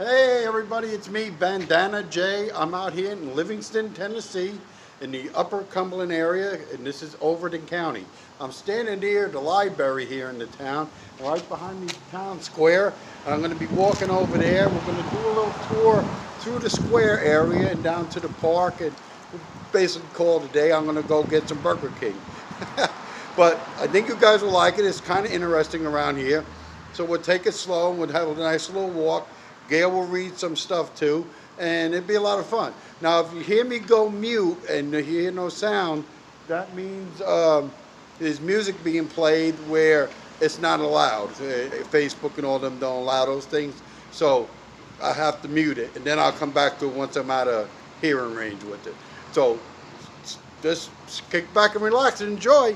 Hey everybody, it's me, Bandana Jay. I'm out here in Livingston, Tennessee, in the Upper Cumberland area, and this is Overton County. I'm standing near the library here in the town, right behind the town square. And I'm going to be walking over there. We're going to do a little tour through the square area and down to the park, and we'll basically call it a day. I'm going to go get some Burger King. But I think you guys will like it. It's kind of interesting around here. So we'll take it slow and we'll have a nice little walk. Gail will read some stuff too, and it'd be a lot of fun. Now, if you hear me go mute and you hear no sound, that means there's music being played where it's not allowed. Facebook and all them don't allow those things, so I have to mute it, and then I'll come back to it once I'm out of hearing range with it. So just kick back and relax and enjoy.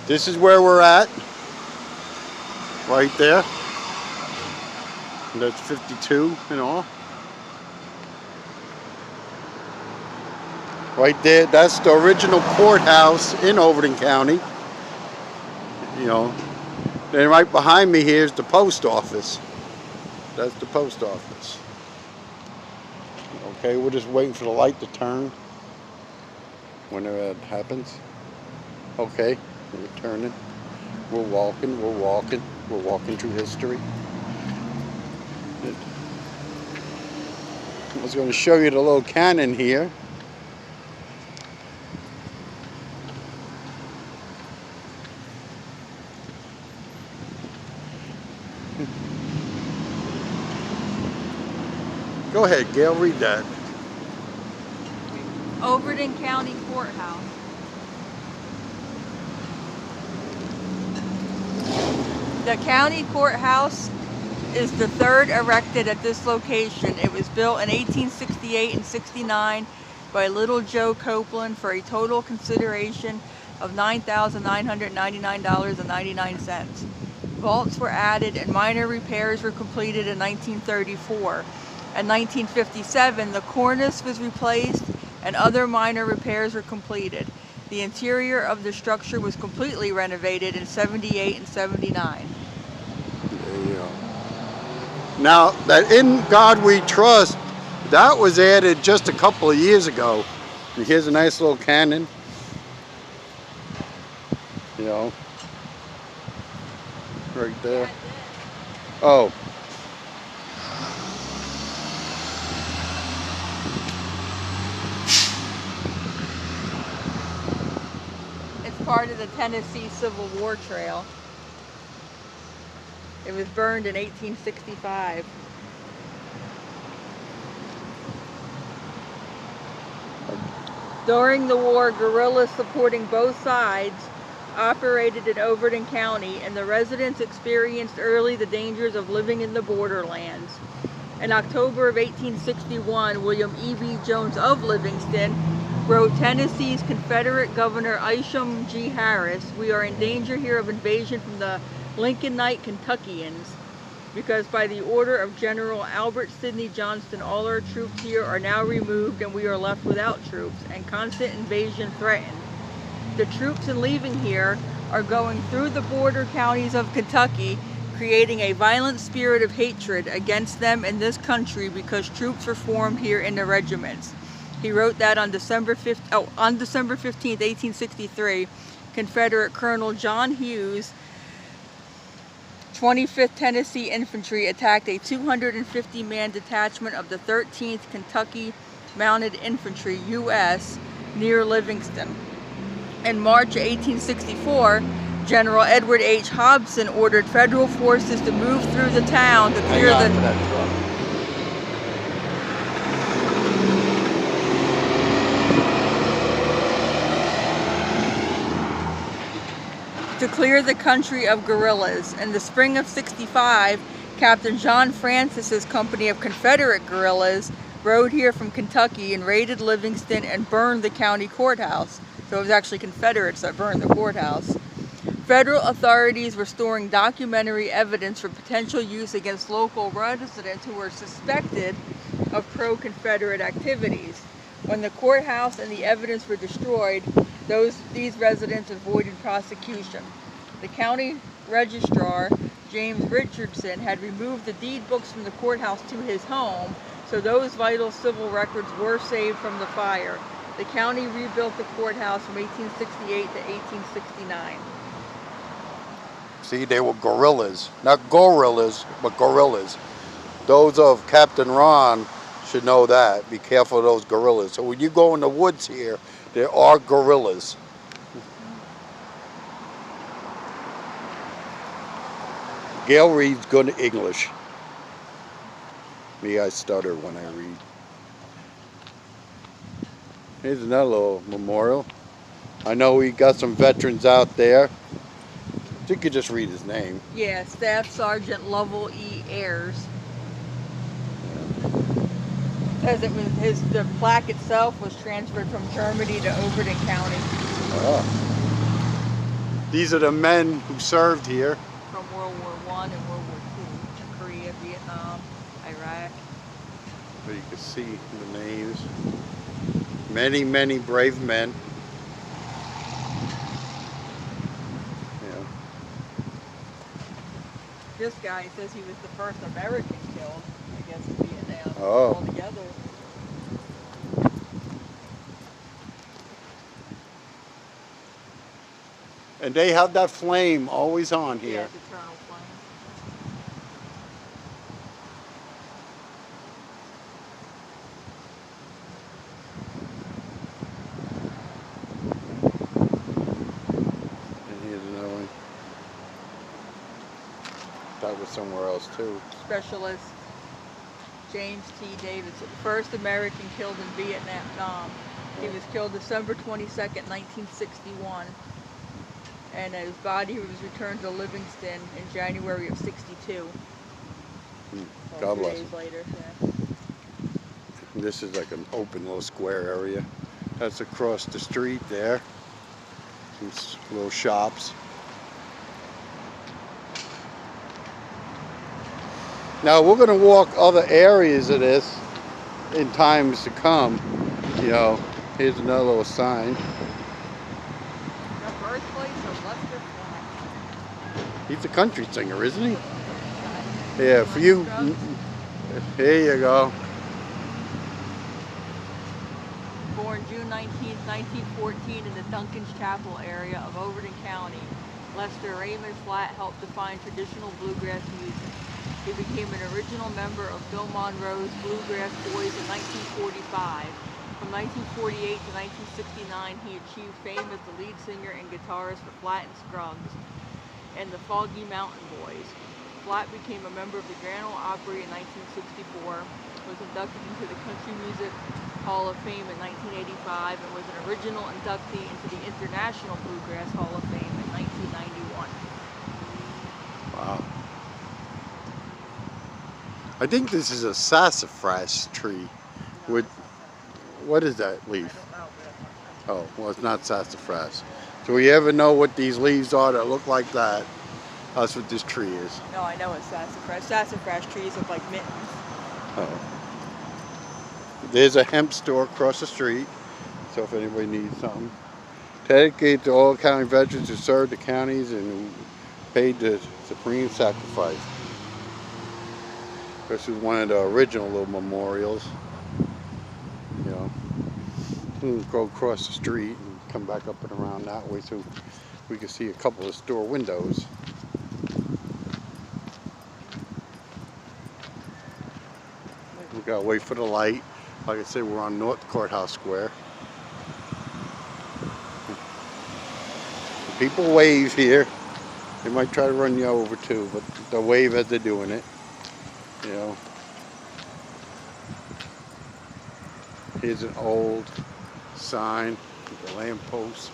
This is where we're at, right there. And that's 52 and all. Right there, that's the original courthouse in Overton County. You know, then right behind me here is the post office. That's the post office. Okay, we're just waiting for the light to turn whenever that happens. Okay. We're turning, we're walking through history. I was going to show you the little cannon here. Go ahead, Gail, read that. Overton County Courthouse. The county courthouse is the third erected at this location. It was built in 1868 and 69 by Little Joe Copeland for a total consideration of $9,999.99. Vaults were added and minor repairs were completed in 1934. In 1957, the cornice was replaced and other minor repairs were completed. The interior of the structure was completely renovated in 78 and 79. There you go. Now, that In God We Trust, that was added just a couple of years ago. And here's a nice little cannon. You know, right there. Oh. Part of the Tennessee Civil War Trail. It was burned in 1865. During the war, guerrillas supporting both sides operated in Overton County, and the residents experienced early the dangers of living in the borderlands. In October of 1861, William E.B. Jones of Livingston wrote Tennessee's Confederate Governor Isham G. Harris, "We are in danger here of invasion from the Lincolnite Kentuckians, because by the order of General Albert Sidney Johnston, all our troops here are now removed and we are left without troops, and constant invasion threatened. The troops in leaving here are going through the border counties of Kentucky, creating a violent spirit of hatred against them in this country because troops were formed here in the regiments." He wrote that on December 15th, 1863, Confederate Colonel John Hughes, 25th Tennessee Infantry, attacked a 250-man detachment of the 13th Kentucky Mounted Infantry, U.S., near Livingston. In March 1864, General Edward H. Hobson ordered federal forces to move through the town to clear the... to clear the country of guerrillas. In the spring of '65, Captain John Francis's company of Confederate guerrillas rode here from Kentucky and raided Livingston and burned the county courthouse. So it was actually Confederates that burned the courthouse. Federal authorities were storing documentary evidence for potential use against local residents who were suspected of pro-Confederate activities. When the courthouse and the evidence were destroyed, these residents avoided prosecution. The county registrar, James Richardson, had removed the deed books from the courthouse to his home, so those vital civil records were saved from the fire. The county rebuilt the courthouse from 1868 to 1869. See, they were guerrillas. Not gorillas, but guerrillas. Those of Captain Ron should know that. Be careful of those guerrillas. So when you go in the woods here, there are guerrillas. Gail reads good English. Me, I stutter when I read. Here's another little memorial. I know we got some veterans out there. You could just read his name. Yeah, Staff Sergeant Lovell E. Ayers. Says it was the plaque itself was transferred from Germany to Overton County. Oh. These are the men who served here. From World War I and World War II. Korea, Vietnam, Iraq. So you can see the names. Many, many brave men. Yeah. This guy says he was the first American killed, I guess, in Vietnam. Oh. Altogether. And they have that flame always on Yeah, here. it's eternal flame. And here's another one. That was somewhere else too. Specialist James T. Davidson, first American killed in Vietnam. He was killed December 22nd, 1961. And his body was returned to Livingston in January of '62. God 2 bless days him. later. Yeah. This is like an open little square area. That's across the street there. Some little shops. Now we're going to walk other areas of this in times to come. You know, here's another little sign. The birthplace of Lester Flatt. He's a country singer, isn't he? Yeah, for you. Here you go. Born June 19, 1914 in the Duncan's Chapel area of Overton County, Lester Raymond Flatt helped define traditional bluegrass music. He became an original member of Bill Monroe's Bluegrass Boys in 1945. From 1948 to 1969, he achieved fame as the lead singer and guitarist for Flatt and Scruggs and the Foggy Mountain Boys. Flatt became a member of the Grand Ole Opry in 1964, was inducted into the Country Music Hall of Fame in 1985, and was an original inductee into the International Bluegrass Hall of Fame in 1991. Wow. I think this is a sassafras tree. With, what is that leaf? Oh, well, it's not sassafras. So we ever know what these leaves are that look like that? That's what this tree is. No, I know it's sassafras. Sassafras trees look like mittens. Oh. There's a hemp store across the street, so if anybody needs something. Dedicated to all county veterans who served the counties and who paid the supreme sacrifice. This is one of the original little memorials. You know, we'll go across the street and come back up and around that way so we can see a couple of store windows. We gotta wait for the light. Like I said, we're on North Courthouse Square. People wave here. They might try to run you over too, but they'll wave as they're doing it. You know. Here's an old sign. The lamppost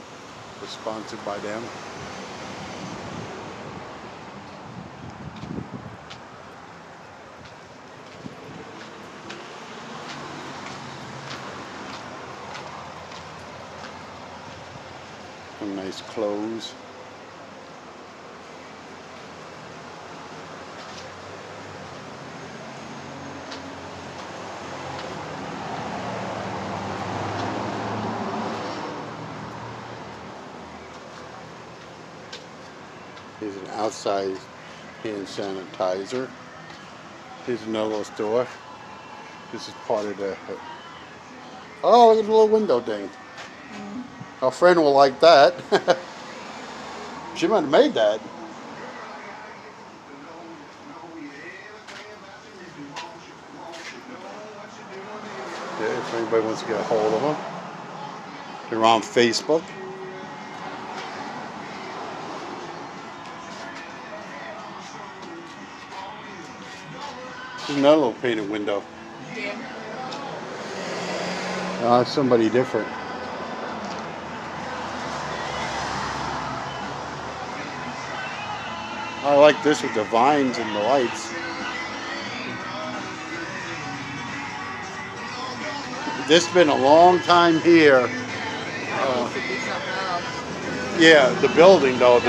was sponsored by them. Some nice clothes. Here's an outside hand sanitizer. Here's another little store. This is part of the... Oh, look at the little window thing. Our friend will like that. She might have made that. Yeah, if anybody wants to get a hold of them. They're on Facebook. There's another little painted window. Somebody different. I like this with the vines and the lights. This has been a long time here. Yeah, the building though.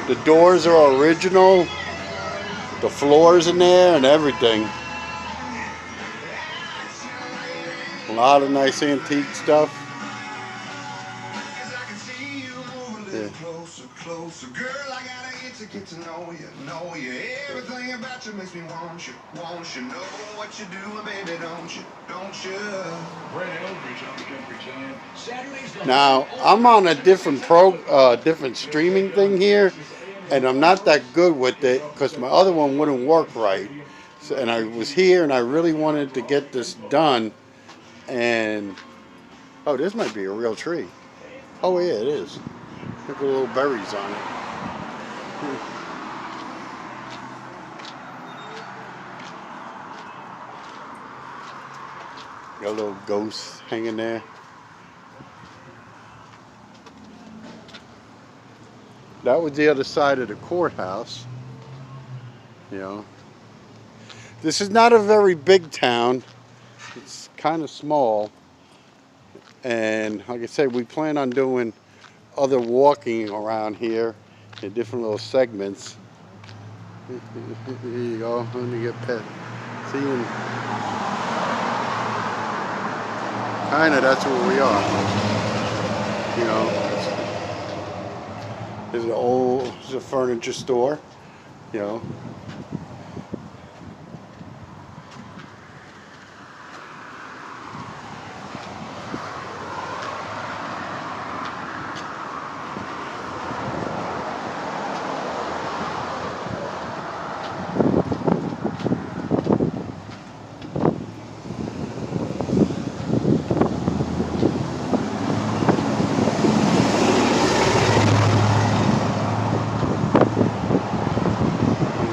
The doors are original. The floors in there and everything. A lot of nice antique stuff. Yeah. Closer, girl, I gotta get to know you. Everything about you makes me want you. Know what you're doing, baby, don't you? Now, I'm on a different different streaming thing here, and I'm not that good with it because my other one wouldn't work right. So, and I was here, and I really wanted to get this done. And oh, this might be a real tree. Oh yeah, it is. Look at the little berries on it. Got a little ghost hanging there. That was the other side of the courthouse. You know, this is not a very big town. It's kind of small. And like I said, we plan on doing other walking around here in different little segments. Here you go. Let me get pet. See, kind of that's where we are. You know, there's a furniture store. You know.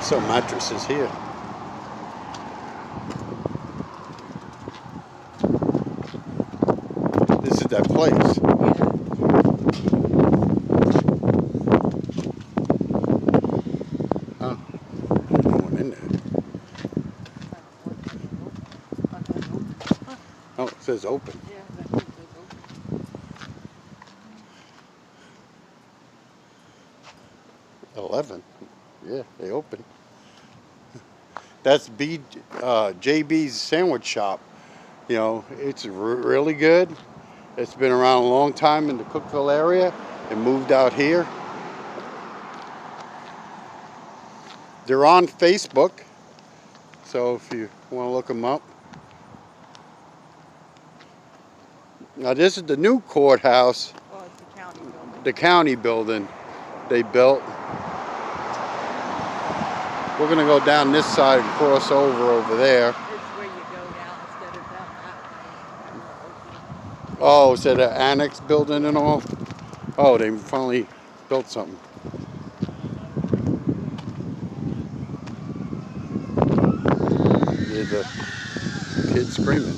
Some mattresses here. This is that place. Oh, there's no one in there. Oh, it says open. 11. Yeah, they open. That's JB's sandwich shop. You know, it's really good. It's been around a long time in the Cookeville area and moved out here. They're on Facebook, so if you want to look them up. Now this is the new courthouse. Well, it's the county building. The county building they built. We're going to go down this side and cross over there. It's where you go down instead of down that way. Oh, is that an annex building and all? Oh, they finally built something. There's a kid screaming.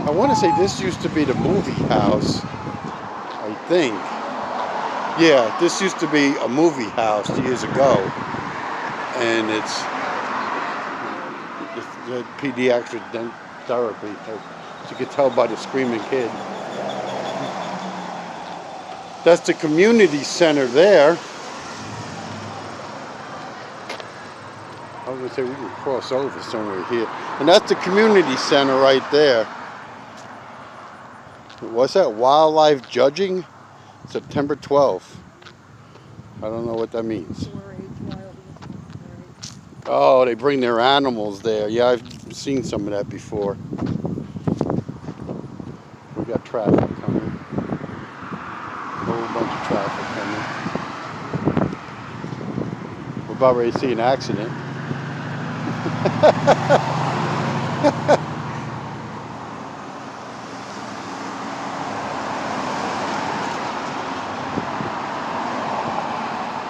I want to say this used to be the movie house, I think. Yeah, this used to be a movie house years ago. And it's... the pediatric therapy, as you could tell by the screaming kid. That's the community center there. I was going to say we can cross over somewhere here. And that's the community center right there. What's that? Wildlife judging? September 12th. I don't know what that means. Oh, they bring their animals there. Yeah, I've seen some of that before. We got traffic coming. A whole bunch of traffic coming. We're about ready to see an accident.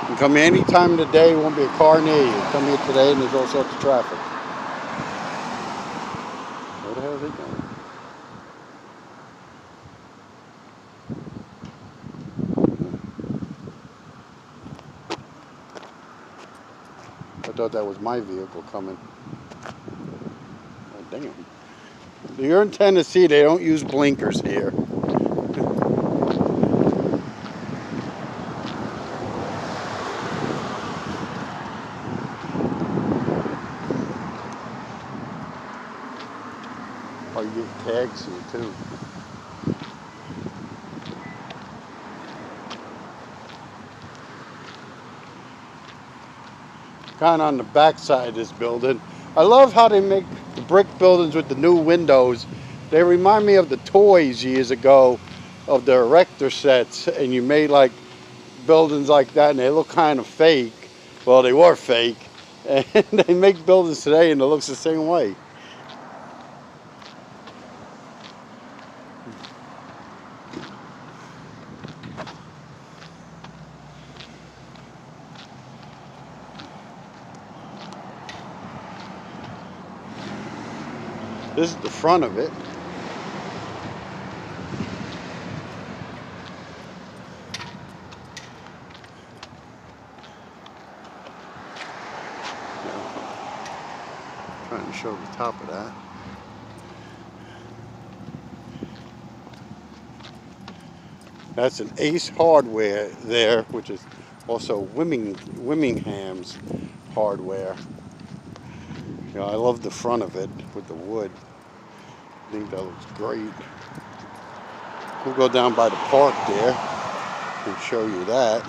You can come here any time of the day, won't be a car near you. Come here today and there's all sorts of traffic. Where the hell are they going? I thought that was my vehicle coming. Oh, damn. You're in Tennessee, they don't use blinkers here. Oh, you get tags here too. Kind of on the back side of this building. I love how they make the brick buildings with the new windows. They remind me of the toys years ago of the erector sets, and you made like buildings like that and they look kind of fake. Well, they were fake, and they make buildings today and it looks the same way. This is the front of it. Trying to show the top of that. That's an Ace Hardware there, which is also Wimingham's hardware. You know, I love the front of it with the wood. I think that looks great. We'll go down by the park there and show you that.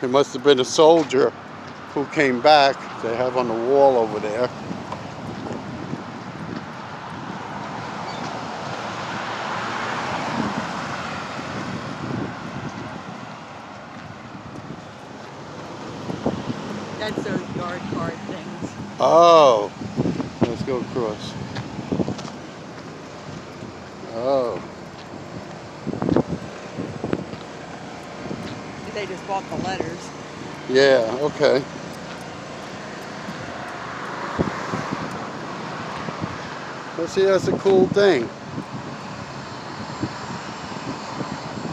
It must have been a soldier who came back. They have on the wall over there. That's those yard card things. Oh, let's go across. Oh. They just bought the letters. Yeah, okay. Let's see, that's a cool thing.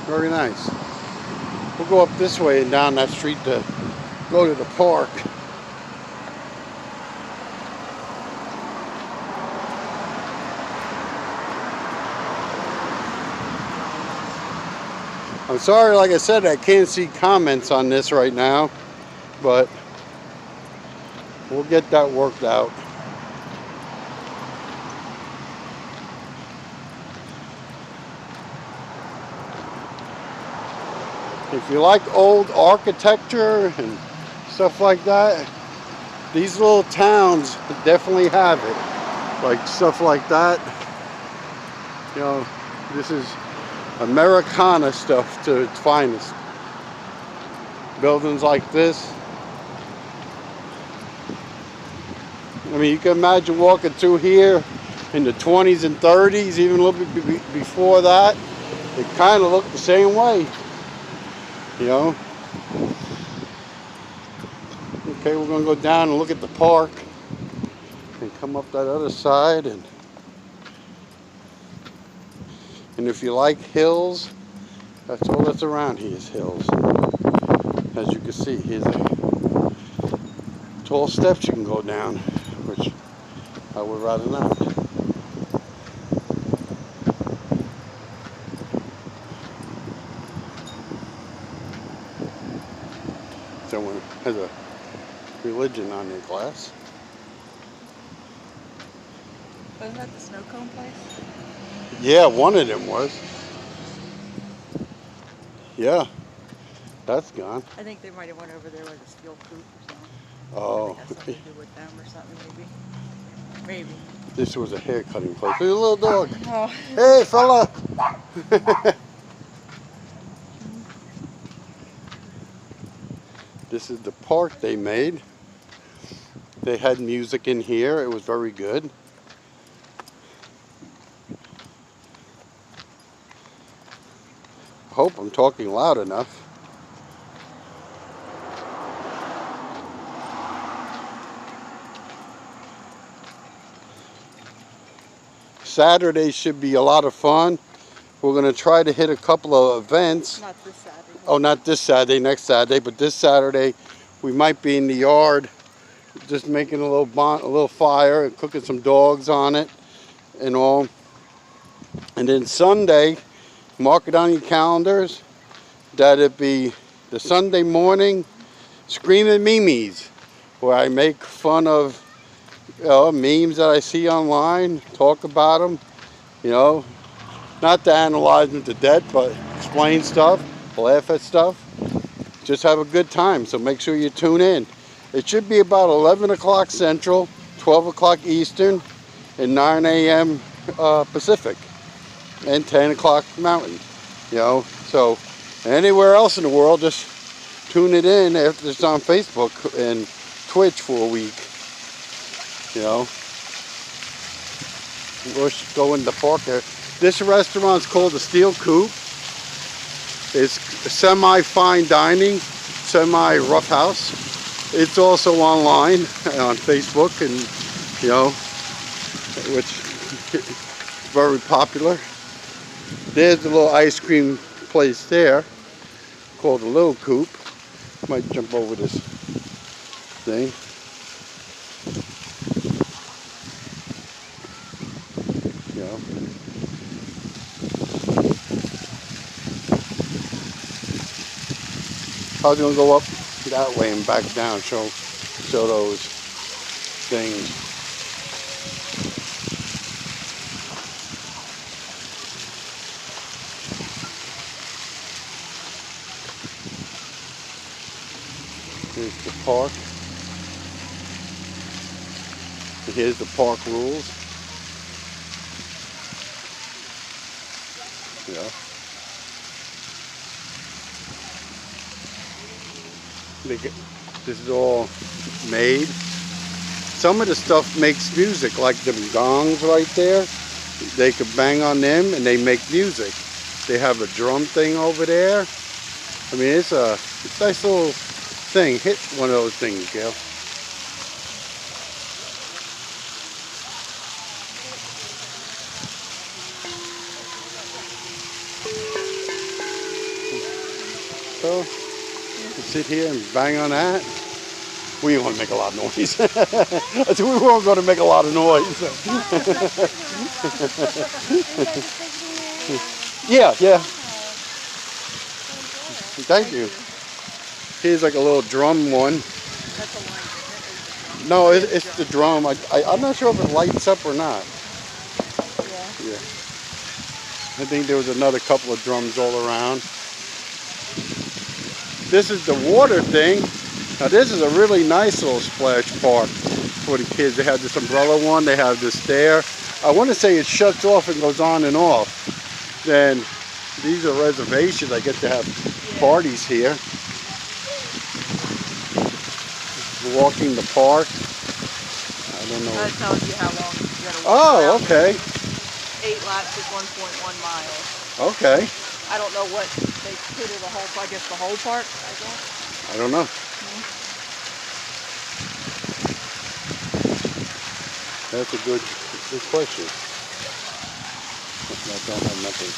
Very nice. We'll go up this way and down that street to go to the park. I'm sorry, like I said, I can't see comments on this right now, but we'll get that worked out. If you like old architecture and stuff like that, these little towns definitely have it. Like stuff like that. You know, this is Americana stuff to its finest. Buildings like this. I mean, you can imagine walking through here in the 20s and 30s, even a little bit before that. It kind of looked the same way. You know? Okay, we're going to go down and look at the park and come up that other side. And if you like hills That's all that's around here is hills. As you can see, here's a tall steps you can go down, which I would rather not. Someone has a religion on their glass. Wasn't that the snow cone place? Yeah, one of them was. Yeah, that's gone. I think they might have went over there with a steel coop or something. Oh. Has something to do with them or something, maybe. Maybe. This was a hair cutting place. There's a little dog. Oh. Hey, fella. This is the park they made. They had music in here. It was very good. I hope I'm talking loud enough. Saturday should be a lot of fun. We're going to try to hit a couple of events. Not this Saturday. Oh, not this Saturday, next Saturday, but this Saturday we might be in the yard just making a little fire and cooking some dogs on it and all. And then Sunday, mark it on your calendars, that it be the Sunday morning Screaming Mimes, where I make fun of memes that I see online, talk about them, not to analyze them to death, but explain stuff, laugh at stuff, just have a good time. So make sure you tune in. It should be about 11 o'clock Central, 12 o'clock Eastern, and 9 a.m. Pacific, and 10 o'clock Mountain. So anywhere else in the world, just tune it in after it's on Facebook and Twitch for a week. We'll go in the park there. This restaurant's called the Steel Coop. It's semi-fine dining, semi-rough house. It's also online on Facebook, and which is very popular. There's the little ice cream place there called the Little Coop. Might jump over this thing. I was gonna go up that way and back down, show those things. Here's the park. And here's the park rules. This is all made. Some of the stuff makes music, like them gongs right there. They could bang on them and they make music. They have a drum thing over there. I mean, it's a nice little thing. Hit one of those things, Gail. So, sit here and bang on that. We ain't want to make a lot of noise. I said we weren't going to make a lot of noise. Yeah. Thank you. Here's like a little drum one. No, it's the drum. I'm not sure if it lights up or not. Yeah. I think there was another couple of drums all around. This is the water thing. Now this is a really nice little splash park for the kids. They have this umbrella one, they have this there. I want to say it shuts off and goes on and off. Then these are reservations. I get to have parties here. Walking the park. I don't know. That tells you how long you gotta walk. Oh, okay. 8 laps is 1.1 miles. Okay. I don't know what they consider the whole, I guess the whole park, I guess. I don't know. That's a good question. I don't have nothing.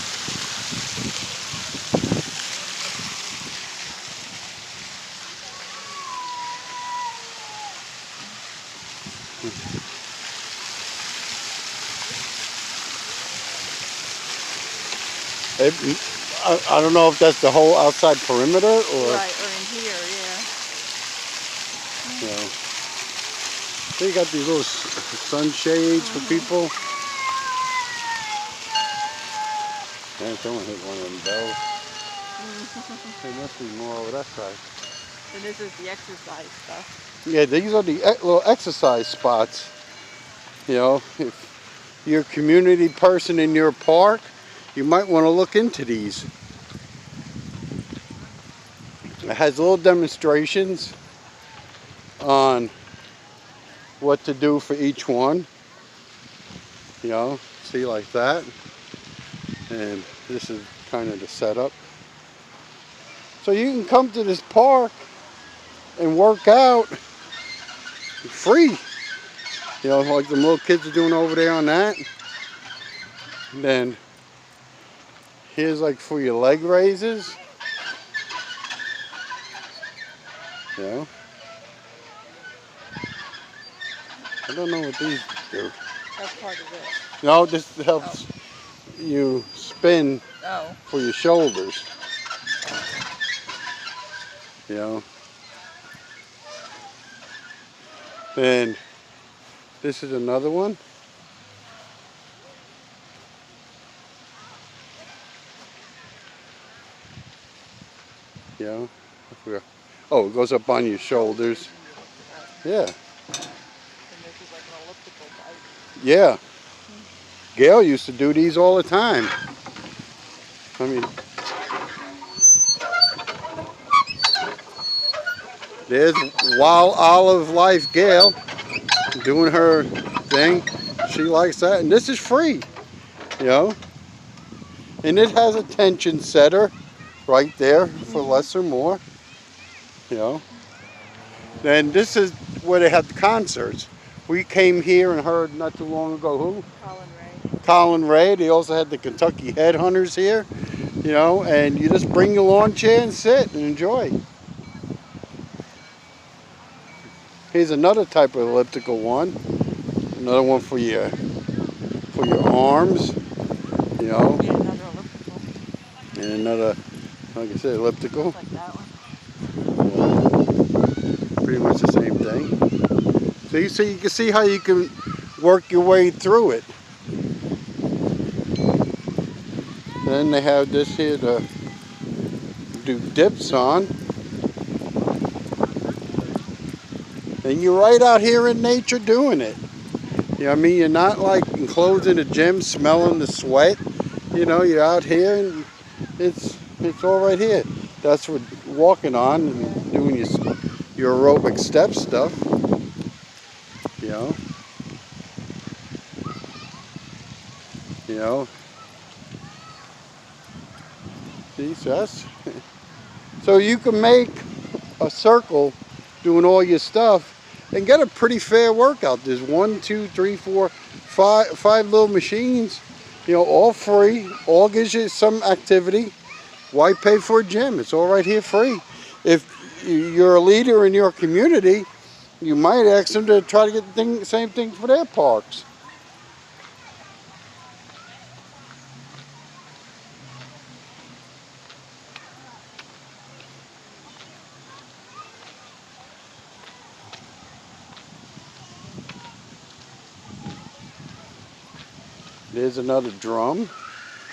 It, I don't know if that's the whole outside perimeter or. Right, or in here, yeah. You know, they got these little sunshades for people. Man, someone hit one of them bells. There must be more over that side. And this is the exercise stuff. Yeah, these are the little exercise spots. You know, if you're a community person in your park, you might want to look into these. It has little demonstrations on what to do for each one. You know, see like that. And this is kind of the setup. So you can come to this park and work out free. You know, like the little kids are doing over there on that. And then here's like for your leg raises. You know. I don't know what these do. That's part of it. No, this helps you spin for your shoulders. You know. Then this is another one. You know. Oh, it goes up on your shoulders. Yeah. And this is like an elliptical bike. Yeah. Gail used to do these all the time. I mean, there's Wild Olive Life Gail doing her thing. She likes that. And this is free, you know. And it has a tension setter right there for less or more, you know. Then this is where they have the concerts. We came here and heard not too long ago who? Colin Ray. Colin Ray. They also had the Kentucky Headhunters here, you know, and you just bring your lawn chair and sit and enjoy. Here's another type of elliptical one. Another one for your arms, you know. Yeah, another elliptical. And another, like I said, elliptical. Like that one. Pretty much the same thing. So you can see how you can work your way through it. Then they have this here to do dips on. And you're right out here in nature doing it. You know what I mean? You're not like enclosed in a gym smelling the sweat. You know, you're out here and it's all right here. That's what walking on and doing your aerobic step stuff. You know. You know. See, so you can make a circle doing all your stuff and get a pretty fair workout. There's 1, 2, 3, 4, 5 little machines, you know, all free, all gives you some activity. Why pay for a gym? It's all right here free. If you're a leader in your community, you might ask them to try to get the same thing for their parks. There's another drum.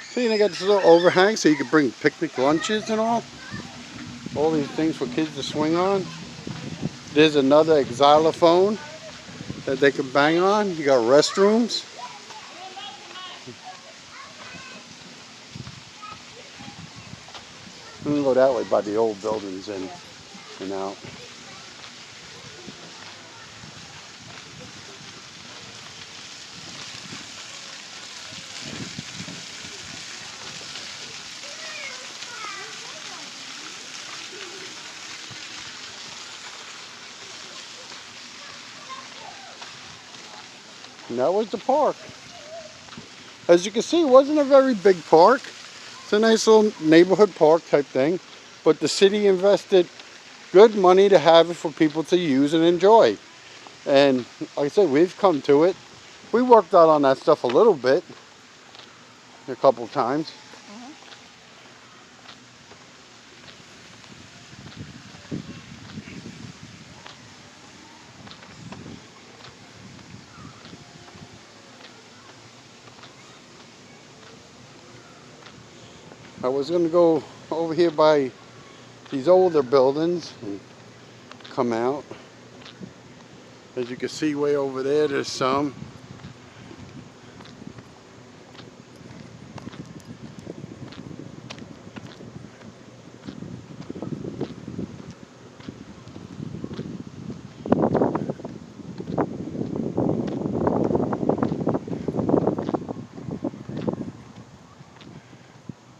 See, they got this little overhang so you can bring picnic lunches and all. All these things for kids to swing on. There's another xylophone that they can bang on. You got restrooms. We can go that way by the old buildings and out. And that was the park. As you can see, it wasn't a very big park. It's a nice little neighborhood park type thing. But the city invested good money to have it for people to use and enjoy. And like I said, we've come to it. We worked out on that stuff a little bit, a couple times. I was going to go over here by these older buildings and come out. As you can see way over there, there's some.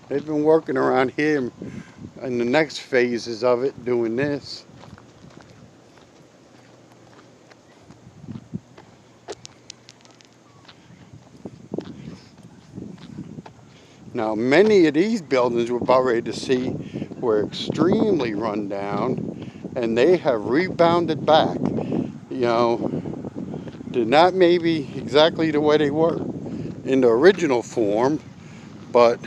They've been working around here in the next phases of it, doing this. Now, many of these buildings we're about ready to see were extremely run down, and they have rebounded back. You know, they're not maybe exactly the way they were in the original form, but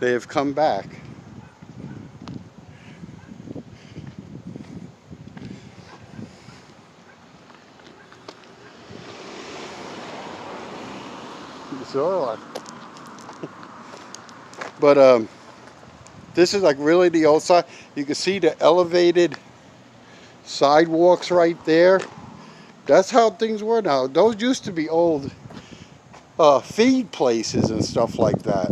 they have come back. So, but this is like really the old side. You can see the elevated sidewalks right there. That's how things were now. Those used to be old feed places and stuff like that.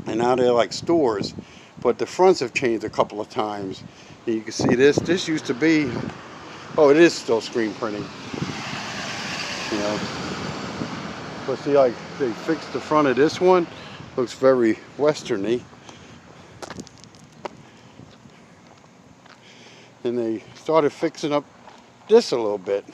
And now they're like stores. But the fronts have changed a couple of times. And you can see this. This used to be, oh, it is still screen printing. You know. But see, like, they fixed the front of this one. Looks very westerny. And they started fixing up this a little bit.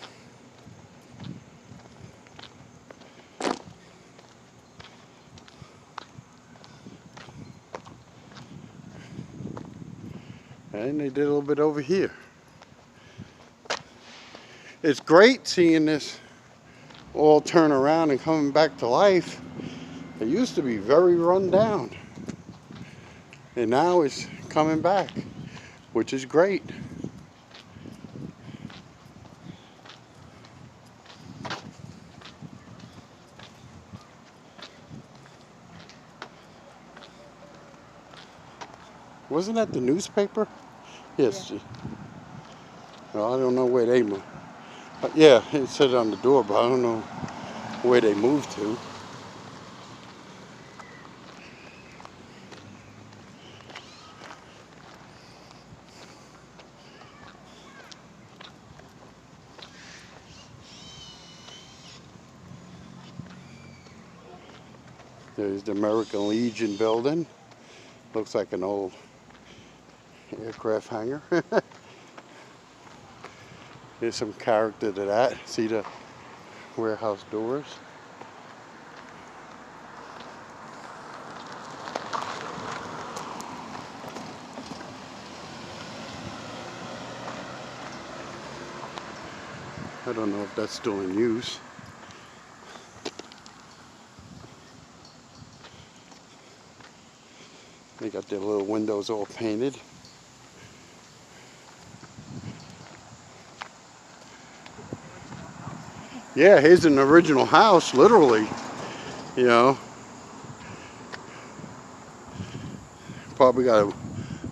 And they did a little bit over here. It's great seeing this all turn around and coming back to life. It used to be very run down. And now it's coming back, which is great. Wasn't that the newspaper? Yes. Yeah. Well, I don't know where they moved. Yeah, it said on the door, but I don't know where they moved to. There's the American Legion building. Looks like an old aircraft hangar. There's some character to that. See the warehouse doors. I don't know if that's still in use. They got their little windows all painted. Yeah, here's an original house, literally. You know, probably got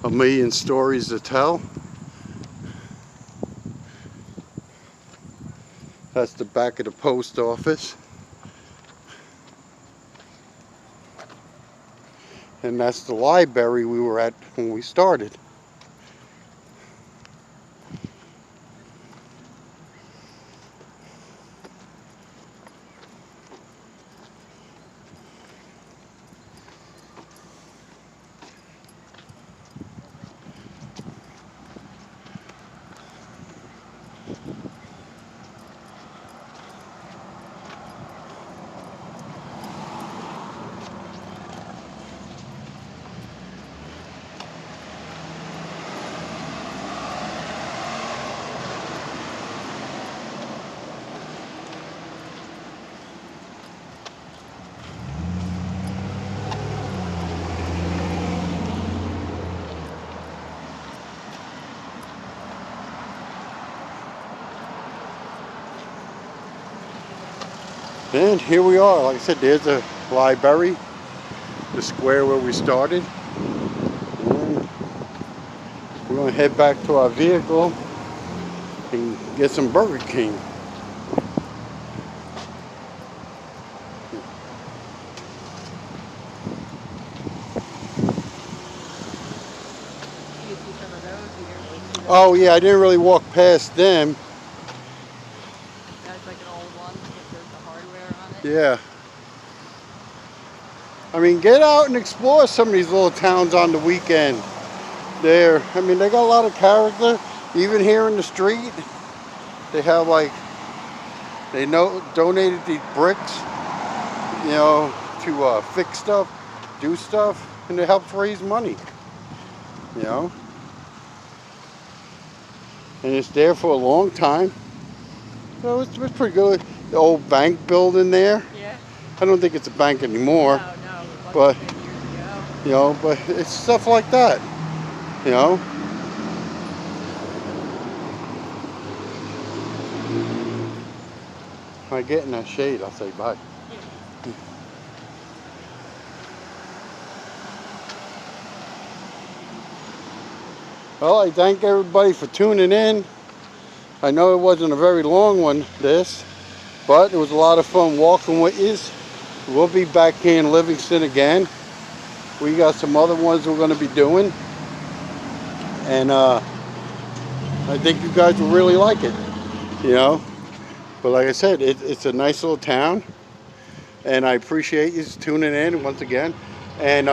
a million stories to tell. That's the back of the post office. And that's the library we were at when we started. And here we are. Like I said, there's a library. the square where we started. And we're going to head back to our vehicle and get some Burger King. You see some of those here. Oh yeah, I didn't really walk past them. That's like an old one with the hardware on it. Yeah. I mean, get out and explore some of these little towns on the weekend. I mean, they got a lot of character. Even here in the street, they have donated these bricks, to fix stuff, do stuff, and it helps raise money, And it's there for a long time. So it's pretty good. The old bank building there. Yeah. I don't think it's a bank anymore. No, it must But, have been years ago. but it's stuff like that, If I get in that shade, I'll say bye. Well, I thank everybody for tuning in. I know it wasn't a very long one, but it was a lot of fun walking with you. We'll be back here in Livingston again. We got some other ones we're going to be doing. And I think you guys will really like it, But like I said, it's a nice little town. And I appreciate you tuning in once again. And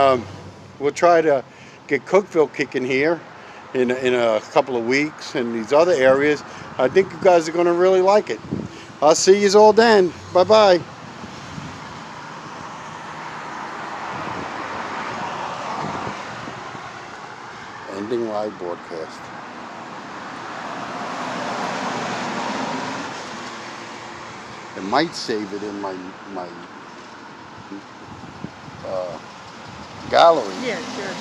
we'll try to get Cookeville kicking here in a couple of weeks and these other areas. I think you guys are going to really like it. I'll see you all then. Bye-bye. Ending live broadcast. I might save it in my gallery. Yeah, sure.